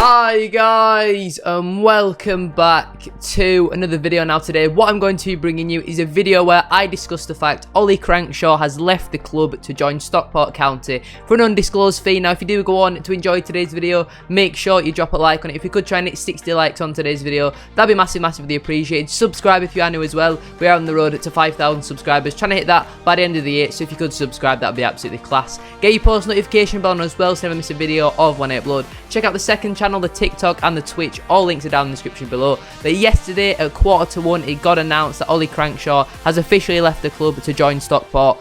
Hi guys, welcome back to another video. Now today what I'm going to be bringing you is a video where I discuss the fact Ollie Crankshaw has left the club to join Stockport County for an undisclosed fee. Now if you do go on to enjoy today's video, make sure you drop a like on it. If you could try and hit 60 likes on today's video, that'd be massively appreciated. Subscribe if you are new as well. We are on the road to 5,000 subscribers, trying to hit that by the end of the year, so if you could subscribe, that'd be absolutely class. Get your post notification bell on as well so you never miss a video of when I upload. Check out the second channel, the TikTok and the Twitch, all links are down in the description below. But yesterday at 1:45 it got announced that Ollie Crankshaw has officially left the club to join Stockport.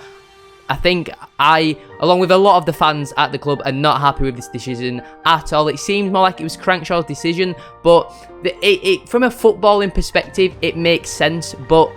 I think I, along with a lot of the fans at the club, are not happy with this decision at all. It seems more like it was Crankshaw's decision, but from a footballing perspective it makes sense, but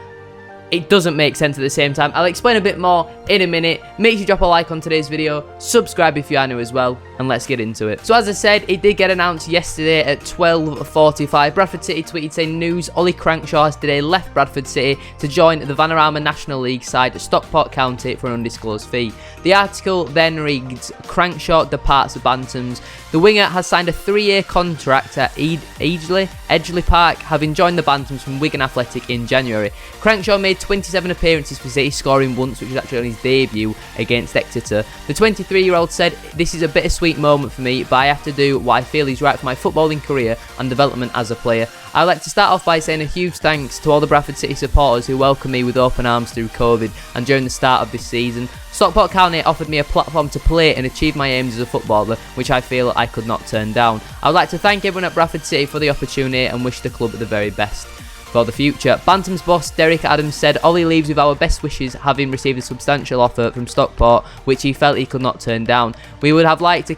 it doesn't make sense at the same time. I'll explain a bit more in a minute. Make sure you drop a like on today's video, subscribe if you are new as well, and let's get into it. So as I said, it did get announced yesterday at 12:45. Bradford City tweeted saying, news, Ollie Crankshaw has today left Bradford City to join the Vanarama National League side at Stockport County for an undisclosed fee. The article then reads, Crankshaw departs the Bantams. The winger has signed a 3-year contract at Edgeley Park, having joined the Bantams from Wigan Athletic in January. Crankshaw made 27 appearances for City, scoring once, which was actually on his debut against Exeter. The 23-year-old said, this is a bittersweet moment for me, but I have to do what I feel is right for my footballing career and development as a player. I'd like to start off by saying a huge thanks to all the Bradford City supporters who welcomed me with open arms through COVID and during the start of this season. Stockport County offered me a platform to play and achieve my aims as a footballer, which I feel I could not turn down. I would like to thank everyone at Bradford City for the opportunity and wish the club the very best for the future. Bantams boss Derek Adams said, Ollie leaves with our best wishes, having received a substantial offer from Stockport, which he felt he could not turn down. We would have liked to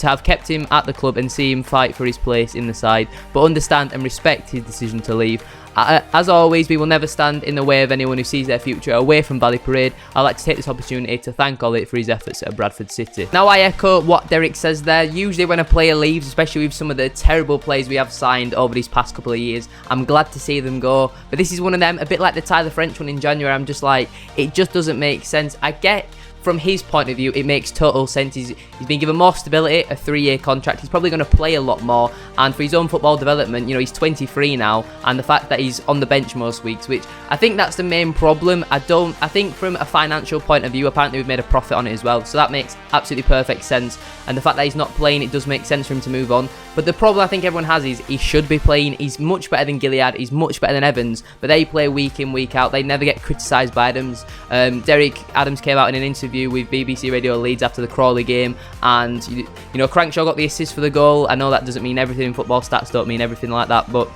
have kept him at the club and see him fight for his place in the side, but understand and respect his decision to leave. As always, we will never stand in the way of anyone who sees their future away from Valley Parade. I'd like to take this opportunity to thank Ollie for his efforts at Bradford City. Now, I echo what Derek says there. Usually when a player leaves, especially with some of the terrible players we have signed over these past couple of years, I'm glad to see them go. But this is one of them, a bit like the Tyler French one in January. I'm just like, it just doesn't make sense. I get from his point of view, it makes total sense. He's been given more stability, a 3-year contract. He's probably going to play a lot more. And for his own football development, you know, he's 23 now. And the fact that he's on the bench most weeks, which I think that's the main problem. I think from a financial point of view, apparently we've made a profit on it as well. So that makes absolutely perfect sense. And the fact that he's not playing, it does make sense for him to move on. But the problem I think everyone has is he should be playing. He's much better than Gilead. He's much better than Evans. But they play week in, week out. They never get criticised by Adams. Derek Adams came out in an interview with BBC Radio Leeds after the Crawley game, and you know, Crankshaw got the assist for the goal. I know that doesn't mean everything in football, stats don't mean everything like that, but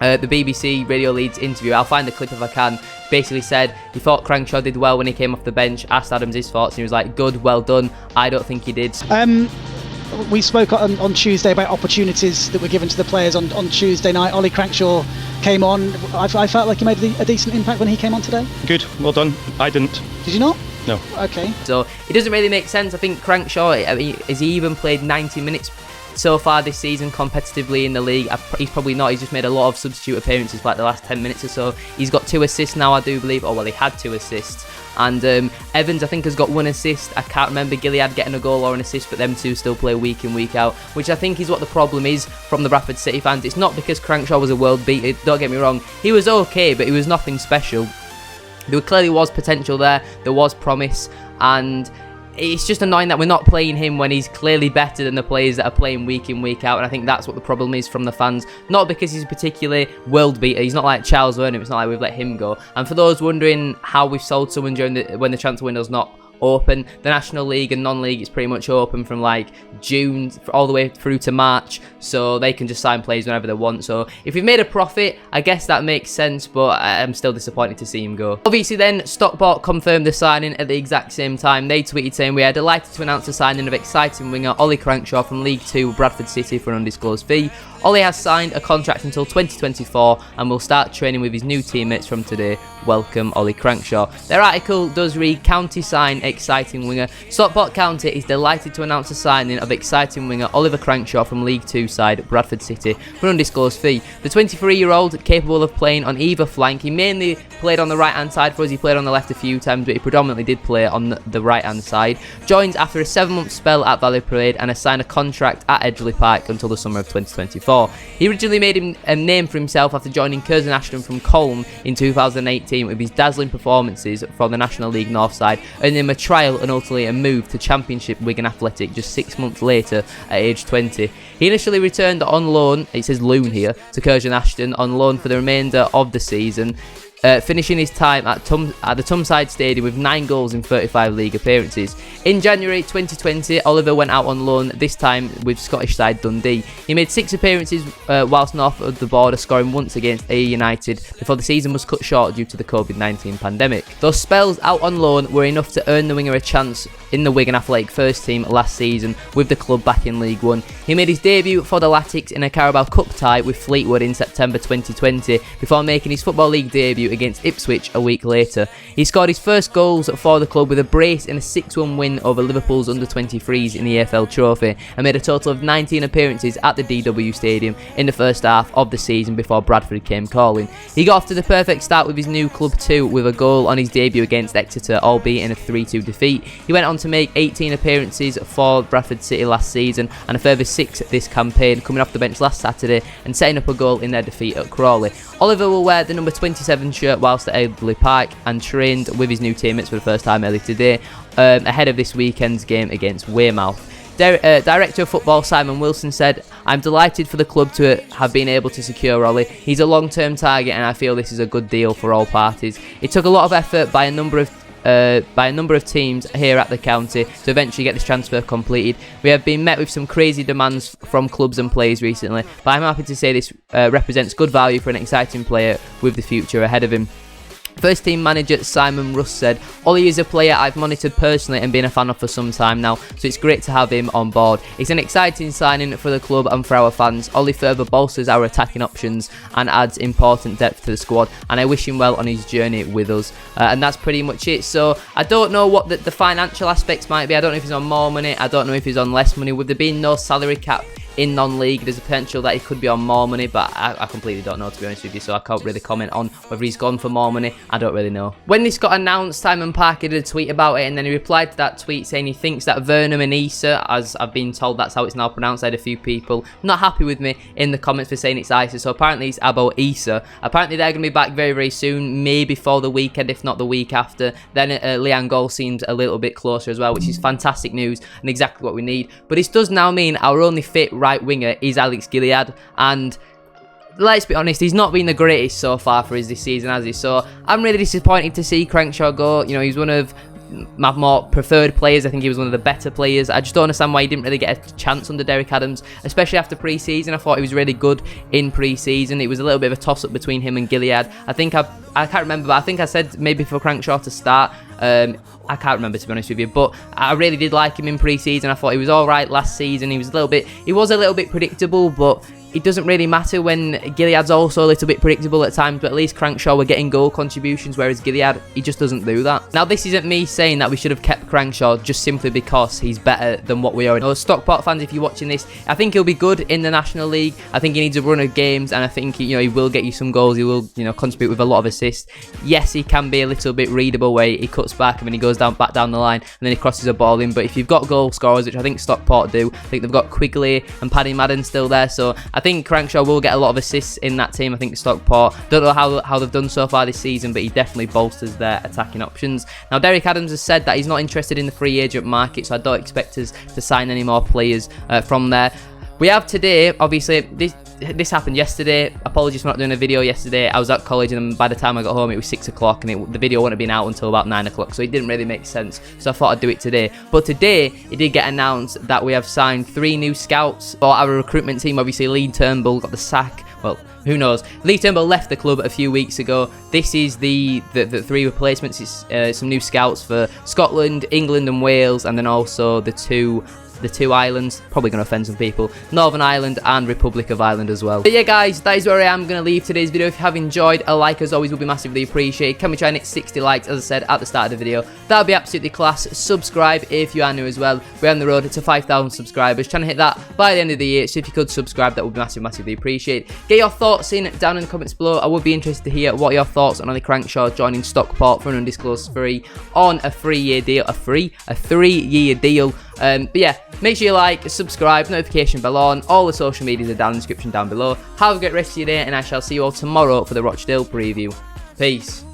the BBC Radio Leeds interview, I'll find the clip if I can, basically said he thought Crankshaw did well when he came off the bench, asked Adams his thoughts, and he was like, good, well done. I don't think he did. We spoke on Tuesday about opportunities that were given to the players on Tuesday night. Ollie Crankshaw came on. I felt like he made a decent impact when he came on today. Good, well done. I didn't. Did you not? No. Okay. So it doesn't really make sense. I think Crankshaw, I mean, has he even played 90 minutes so far this season competitively in the league? He's probably not. He's just made a lot of substitute appearances for like the last 10 minutes or so. He's got 2 assists now, I do believe. Oh, well, he had 2 assists. And Evans, I think, has got 1 assist. I can't remember Gilead getting a goal or an assist, but them two still play week in, week out, which I think is what the problem is from the Bradford City fans. It's not because Crankshaw was a world beater, don't get me wrong. He was okay, but he was nothing special. There clearly was potential there. There was promise, and it's just annoying that we're not playing him when he's clearly better than the players that are playing week in, week out. And I think that's what the problem is from the fans. Not because he's a particularly world beater. He's not like Charles Vernon. It's not like we've let him go. And for those wondering how we've sold someone during when the transfer window's not open, the National League and non-league is pretty much open from like June all the way through to March, so they can just sign players whenever they want. So if we've made a profit, I guess that makes sense, but I'm still disappointed to see him go. Obviously then, Stockport confirmed the signing at the exact same time. They tweeted saying, we are delighted to announce the signing of exciting winger Ollie Crankshaw from League 2 Bradford City for an undisclosed fee. Ollie has signed a contract until 2024 and will start training with his new teammates from today. Welcome, Ollie Crankshaw. Their article does read, County sign exciting winger. Stockport County is delighted to announce the signing of exciting winger Oliver Crankshaw from League 2 side Bradford City for an undisclosed fee. The 23-year-old, capable of playing on either flank, he mainly played on the right-hand side for us, he played on the left a few times, but he predominantly did play on the right-hand side. Joins after a 7-month spell at Valley Parade and has signed a contract at Edgeley Park until the summer of 2024. He originally made a name for himself after joining Curzon Ashton from Colne in 2018 with his dazzling performances from the National League North side, earning him a trial and ultimately a move to Championship Wigan Athletic just 6 months later at age 20. He initially returned on loan, it says loan here, to Curzon Ashton on loan for the remainder of the season, finishing his time at the Tumside Stadium with 9 goals in 35 league appearances. In January 2020, Oliver went out on loan, this time with Scottish side Dundee. He made 6 appearances whilst north of the border, scoring once against Ayr United before the season was cut short due to the COVID-19 pandemic. Those spells out on loan were enough to earn the winger a chance in the Wigan Athletic first team last season with the club back in League 1. He made his debut for the Latics in a Carabao Cup tie with Fleetwood in September 2020 before making his Football League debut against Ipswich a week later. He scored his first goals for the club with a brace in a 6-1 win over Liverpool's under-23s in the AFL Trophy and made a total of 19 appearances at the DW Stadium in the first half of the season before Bradford came calling. He got off to the perfect start with his new club too, with a goal on his debut against Exeter, albeit in a 3-2 defeat. He went on to make 18 appearances for Bradford City last season and a further 6 this campaign, coming off the bench last Saturday and setting up a goal in their defeat at Crawley. Oliver will wear the number 27 shirt whilst at Edgeley Park and trained with his new teammates for the first time early today, ahead of this weekend's game against Weymouth. Director of Football Simon Wilson said, "I'm delighted for the club to have been able to secure Ollie. He's a long-term target and I feel this is a good deal for all parties. It took a lot of effort by a number of teams here at the county to eventually get this transfer completed. We have been met with some crazy demands from clubs and players recently, but I'm happy to say this represents good value for an exciting player with the future ahead of him." First team manager Simon Russ said, "Ollie is a player I've monitored personally and been a fan of for some time now, so it's great to have him on board. It's an exciting signing for the club and for our fans. Ollie further bolsters our attacking options and adds important depth to the squad, and I wish him well on his journey with us." And that's pretty much it. So I don't know what the financial aspects might be. I don't know if he's on more money. I don't know if he's on less money. With there being no salary cap in non-league, there's a potential that he could be on more money, but I completely don't know, to be honest with you, so I can't really comment on whether he's gone for more money. I don't really know. When this got announced, Simon Parker did a tweet about it, and then he replied to that tweet saying he thinks that Vernon and Issa, as I've been told that's how it's now pronounced, I had a few people not happy with me in the comments for saying it's Issa, so apparently it's Abo Issa. Apparently they're going to be back very, very soon, maybe for the weekend, if not the week after. Then Leanne Goal seems a little bit closer as well, which is fantastic news and exactly what we need. But this does now mean our only fit right winger is Alex Gilead, and let's be honest, he's not been the greatest so far for us this season, has he? So I'm really disappointed to see Crankshaw go. You know, he's one of my more preferred players. I think he was one of the better players. I just don't understand why he didn't really get a chance under Derek Adams, especially after pre-season. I thought he was really good in pre-season. It was a little bit of a toss-up between him and Gilead. I can't remember, but I think I said maybe for Crankshaw to start. I can't remember, to be honest with you, but I really did like him in pre-season. I thought he was all right last season. He was a little bit predictable, but it doesn't really matter when Gilead's also a little bit predictable at times, but at least Crankshaw were getting goal contributions, whereas Gilead, he just doesn't do that. Now, this isn't me saying that we should have kept Crankshaw just simply because he's better than what we are. Now, Stockport fans, if you're watching this, I think he'll be good in the National League. I think he needs a run of games, and I think, you know, he will get you some goals. He will, you know, contribute with a lot of assists. Yes, he can be a little bit readable where he cuts back and then he goes back down the line and then he crosses a ball in. But if you've got goal scorers, which I think Stockport do, I think they've got Quigley and Paddy Madden still there. So I think Crankshaw will get a lot of assists in that team. I think Stockport, don't know how they've done so far this season, but he definitely bolsters their attacking options. Now, Derek Adams has said that he's not interested in the free agent market, so I don't expect us to sign any more players from there. We have today, obviously, this happened yesterday. Apologies for not doing a video yesterday. I was at college, and by the time I got home, it was 6 o'clock, and the video wouldn't have been out until about 9 o'clock, so it didn't really make sense. So I thought I'd do it today. But today, it did get announced that we have signed 3 new scouts for our recruitment team. Obviously, Lee Turnbull got the sack. Well, who knows? Lee Turnbull left the club a few weeks ago. This is the 3 replacements. It's some new scouts for Scotland, England and Wales, and then also the 2 the two islands. Probably going to offend some people. Northern Ireland and Republic of Ireland as well. But yeah, guys, that is where I am going to leave today's video. If you have enjoyed, a like as always will be massively appreciated. Can we try and hit 60 likes, as I said at the start of the video? That would be absolutely class. Subscribe if you are new as well. We're on the road to 5,000 subscribers. Trying to hit that by the end of the year. So if you could subscribe, that would be massively appreciated. Get your thoughts in down in the comments below. I would be interested to hear what your thoughts on OLLIE CRANKSHAW joining Stockport for an undisclosed free on a 3-year deal. A 3-year deal. But yeah, make sure you like, subscribe, notification bell on. All the social medias are down in the description down below. Have a great rest of your day, and I shall see you all tomorrow for the Rochdale preview. Peace.